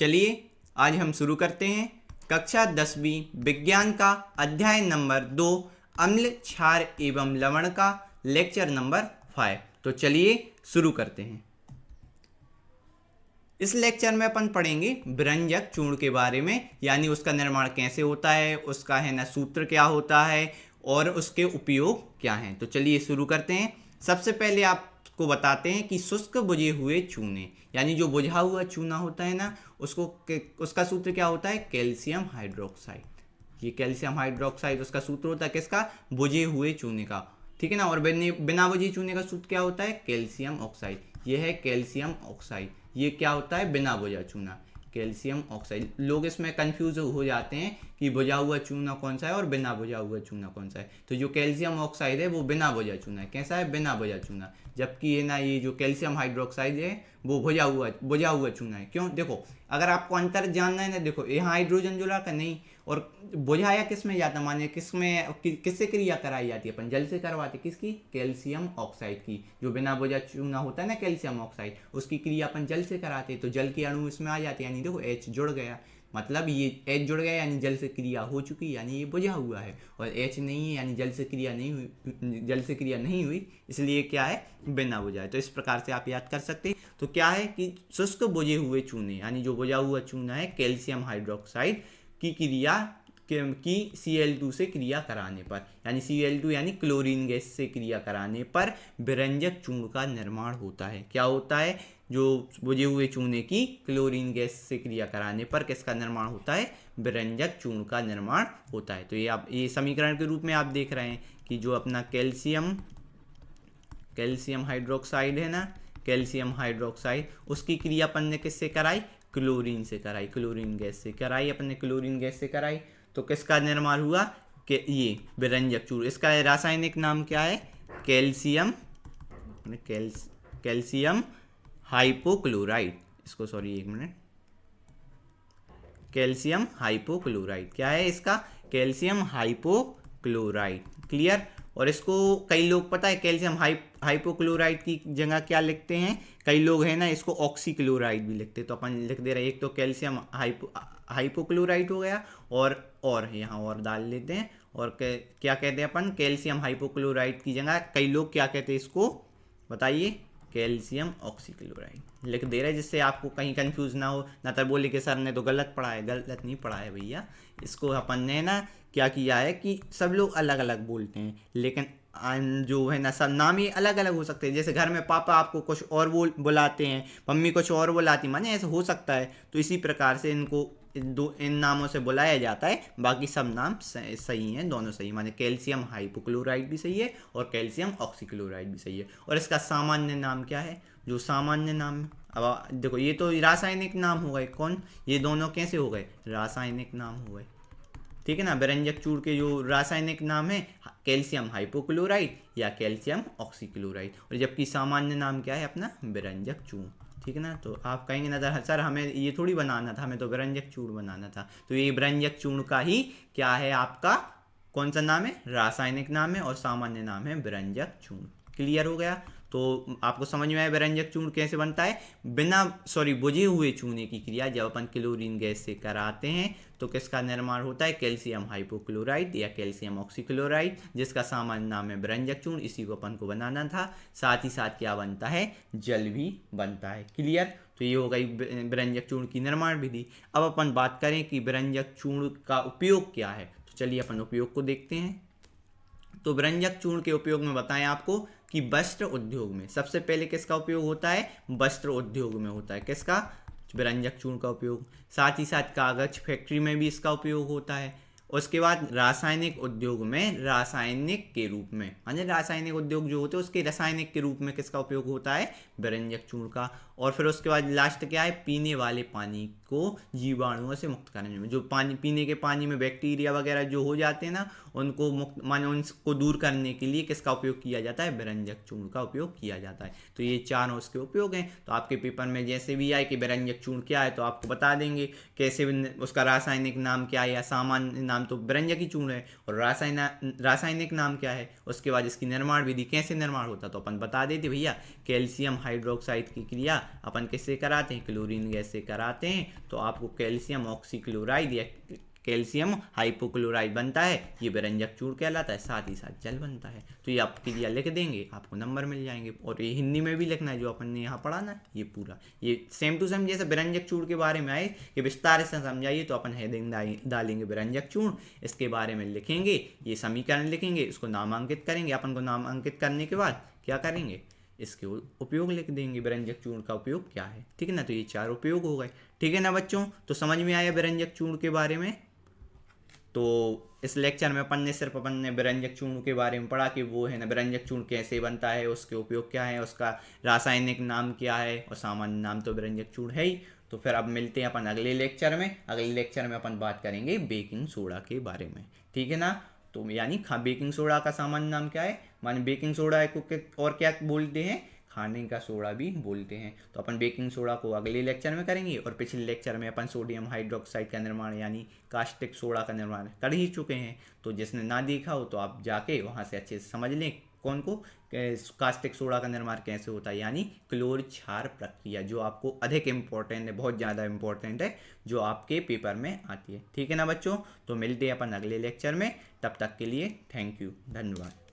चलिए आज हम शुरू करते हैं कक्षा 10वीं विज्ञान का अध्याय नंबर 2 अम्ल क्षार एवं लवण का लेक्चर नंबर 5। तो चलिए शुरू करते हैं। इस लेक्चर में अपन पढ़ेंगे व्यंजक चूर्ण के बारे में, यानी उसका निर्माण कैसे होता है, उसका है ना सूत्र क्या होता है और उसके उपयोग क्या हैं। तो चलिए शुरू करते हैं। सबसे पहले आपको बताते हैं कि शुष्क बुझे हुए चूने, यानी जो बुझा हुआ चूना होता है ना, उसका सूत्र क्या होता है, कैल्शियम हाइड्रोक्साइड। ये कैल्शियम हाइड्रोक्साइड उसका सूत्र होता है किसका, बुझे हुए चूने का, ठीक है ना। और बिना बुझे चूने का सूत्र क्या होता है, कैल्शियम ऑक्साइड। ये है कैल्शियम ऑक्साइड। ये क्या होता है, बिना बुझा चूना, कैल्शियम ऑक्साइड। लोग इसमें कंफ्यूज हो जाते हैं कि बुझा हुआ चूना कौन सा है और बिना बुझा हुआ चूना कौन सा है। तो जो कैल्शियम ऑक्साइड है वो बिना बुझा चूना है। कैसा है, बिना बुझा चूना। जबकि ये ना, ये जो कैल्शियम हाइड्रोक्साइड है वो बुझा हुआ चूना है। क्यों, देखो अगर आपको अंतर जानना है ना, देखो यहाँ हाइड्रोजन जुड़ा का नहीं, और बुझाया किस में जाता, मानिए किससे क्रिया कराई जाती है, अपन जल से करवाते, किसकी, कैल्शियम ऑक्साइड की। जो बिना बुझा चूना होता है ना कैल्शियम ऑक्साइड, उसकी क्रिया अपन जल से कराते, तो जल के अणु इसमें आ जाते, यानी देखो H जुड़ गया, मतलब ये H जुड़ गया यानी जल से क्रिया हो चुकी, यानी ये बुझा हुआ है। और H नहीं है यानी जल से क्रिया नहीं हुई, इसलिए क्या है, बिना बुझा है। तो इस प्रकार से आप याद कर सकते हैं। तो क्या है कि शुष्क बुझे हुए चूने, यानी जो बुझा हुआ चूना है कैल्शियम हाइड्रोक्साइड की क्रिया की Cl2 से क्रिया कराने पर, यानी Cl2 यानी क्लोरीन गैस से क्रिया कराने पर व्यंजक चूर्ण का निर्माण होता है। क्या होता है, जो बुझे हुए चूने की क्लोरीन गैस से क्रिया कराने पर किसका निर्माण होता है, व्यंजक चूर्ण का निर्माण होता है। तो ये समीकरण के रूप में आप देख रहे हैं कि जो अपना कैल्शियम हाइड्रोक्साइड है ना, कैल्शियम हाइड्रोक्साइड, उसकी क्रिया अपन ने किससे कराई, क्लोरीन से कराई, क्लोरीन गैस से कराई, अपन ने क्लोरीन गैस से कराई। तो किसका निर्माण हुआ, कि ये व्यंजक चूर्ण। इसका रासायनिक नाम क्या है, कैल्शियम हाइपोक्लोराइड। इसको सॉरी एक मिनट, कैल्शियम हाइपोक्लोराइड क्या है इसका, कैल्शियम हाइपोक्लोराइड। क्लियर। और इसको कई लोग पता है कैल्शियम हाइपोक्लोराइड की जगह क्या लिखते हैं, कई लोग हैं ना इसको ऑक्सीक्लोराइड भी लिखते हैं। तो अपन लिख दे रहे हैं, एक तो कैल्शियम हाइपोक्लोराइड हो गया, और यहाँ और डाल लेते हैं। और क्या कहते हैं अपन, कैल्शियम हाइपोक्लोराइड की जगह कई लोग क्या कहते हैं इसको, बताइए, कैल्शियम ऑक्सीक्लोराइड लिख दे रहे हैं, जिससे आपको कहीं कंफ्यूज ना हो, ना तो बोले कि सर ने तो गलत पढ़ा है। गलत नहीं पढ़ा है भैया, इसको अपन ने ना क्या किया है कि सब लोग अलग अलग बोलते हैं, लेकिन जो है ना सब नाम ही अलग अलग हो सकते हैं। जैसे घर में पापा आपको कुछ और बुलाते हैं, मम्मी कुछ और बुलाती, माने ऐसा हो सकता है। तो इसी प्रकार से इनको इन नामों से बुलाया जाता है। बाकी सब नाम सही हैं, दोनों सही, माने कैल्शियम हाइपोक्लोराइड भी सही है और कैल्शियम ऑक्सीक्लोराइड भी सही है। और इसका सामान्य नाम क्या है, जो सामान्य नाम, अब देखो ये तो रासायनिक नाम हो गए, कौन, ये दोनों कैसे हो गए, रासायनिक नाम हो गए, ठीक है ना। व्यंजक चूर्ण के जो रासायनिक नाम है, कैल्शियम हाइपोक्लोराइड या कैल्शियम ऑक्सीक्लोराइड, और जबकि सामान्य नाम क्या है अपना, व्यंजक चूर्ण, ठीक है ना। तो आप कहेंगे ना सर हमें ये थोड़ी बनाना था, हमें तो व्यंजक चूर्ण बनाना था। तो ये व्यंजक चूर्ण का ही क्या है आपका, कौन सा नाम है, रासायनिक नाम है, और सामान्य नाम है व्यंजक चूर्ण। क्लियर हो गया। तो आपको समझ में आया व्यंजक चूर्ण कैसे बनता है, बुझे हुए चूने की क्रिया जब अपन क्लोरीन गैस से कराते हैं तो किसका निर्माण होता है, कैल्शियम हाइपोक्लोराइड या कैल्शियम ऑक्सीक्लोराइड, जिसका सामान्य नाम है व्यंजक चूर्ण। इसी को अपन को बनाना था। साथ ही साथ क्या बनता है, जल भी बनता है। क्लियर। तो ये हो गई व्यंजक चूर्ण की निर्माण विधि। अब अपन बात करें कि व्यंजक चूर्ण का उपयोग क्या है, तो चलिए अपन उपयोग को देखते हैं। तो व्यंजक चूर्ण के उपयोग में बताएं आपको कि वस्त्र उद्योग में सबसे पहले किसका उपयोग होता है, वस्त्र उद्योग में होता है किसका, व्यंजक चूर्ण का उपयोग। साथ ही साथ कागज फैक्ट्री में भी इसका उपयोग होता है। उसके बाद रासायनिक उद्योग में रासायनिक के रूप में, यानी रासायनिक उद्योग जो होते हैं उसके रासायनिक के रूप में किसका उपयोग होता है, व्यंजक चूर्ण का। और फिर उसके बाद लास्ट क्या है, पीने वाले पानी को जीवाणुओं से मुक्त करने में, जो पानी पीने के पानी में बैक्टीरिया वगैरह जो हो जाते हैं ना, उनको मुक्त माने उनको दूर करने के लिए किसका उपयोग किया जाता है, विरंजक चूर्ण का उपयोग किया जाता है। तो ये चारों उसके उपयोग हैं। तो आपके पेपर में जैसे भी आए कि विरंजक चूर्ण क्या है तो आपको बता देंगे कैसे उसका रासायनिक नाम क्या है, या सामान्य नाम तो विरंजक ही चूर्ण है, और रासायनिक नाम क्या है, उसके बाद इसकी निर्माण विधि कैसे निर्माण होता तो अपन बता देते भैया। कैल्शियम हाइड्रोक्साइड की क्रिया अपन किससे कराते हैं, क्लोरीन गैस से कराते हैं। तो आपको कैल्शियम ऑक्सीक्लोराइड या कैल्शियम हाइपोक्लोराइड बनता है, ये विरंजक चूर्ण कहलाता है, साथ ही साथ जल बनता है। तो ये आप क्रिया लिख देंगे, आपको नंबर मिल जाएंगे। और ये हिंदी में भी लिखना है जो अपन ने यहाँ पढ़ा ना, ये पूरा ये सेम टू सेम जैसे विरंजक चूर्ण के बारे में आए कि विस्तार से समझाइए, तो अपन हेडिंग डालेंगे विरंजक चूर्ण, इसके बारे में लिखेंगे, ये समीकरण लिखेंगे, इसको नामांकित करेंगे। अपन को नामांकित करने के बाद क्या करेंगे, इसके उपयोग लिख देंगे, विरंजक चूर्ण का उपयोग क्या है। ठीक है ना, तो ये चार उपयोग हो गए। ठीक है ना बच्चों, तो समझ में आया विरंजक चूर्ण के बारे में। तो इस लेक्चर में अपन ने विरंजक चूर्ण के बारे में पढ़ा कि वो है ना विरंजक चूर्ण कैसे बनता है, उसके उपयोग क्या है, उसका रासायनिक नाम क्या है, और सामान्य नाम तो विरंजक चूर्ण है ही। तो फिर अब मिलते हैं अपन अगले लेक्चर में। अगले लेक्चर में अपन बात करेंगे बेकिंग सोडा के बारे में। ठीक है ना, तो यानी बेकिंग सोडा का सामान्य नाम क्या है, माने बेकिंग सोडा को और क्या बोलते हैं, खाने का सोडा भी बोलते हैं। तो अपन बेकिंग सोडा को अगले लेक्चर में करेंगे। और पिछले लेक्चर में अपन सोडियम हाइड्रोक्साइड का निर्माण यानी कास्टिक सोडा का निर्माण कर ही चुके हैं। तो जिसने ना देखा हो तो आप जाके वहाँ से अच्छे से समझ लें कौन को कास्टिक सोडा का निर्माण कैसे होता है, यानी क्लोर क्षार प्रक्रिया, जो आपको अधिक इम्पोर्टेंट है, बहुत ज़्यादा इम्पोर्टेंट है, जो आपके पेपर में आती है। ठीक है ना बच्चों, तो मिलते हैं अपन अगले लेक्चर में। तब तक के लिए थैंक यू, धन्यवाद।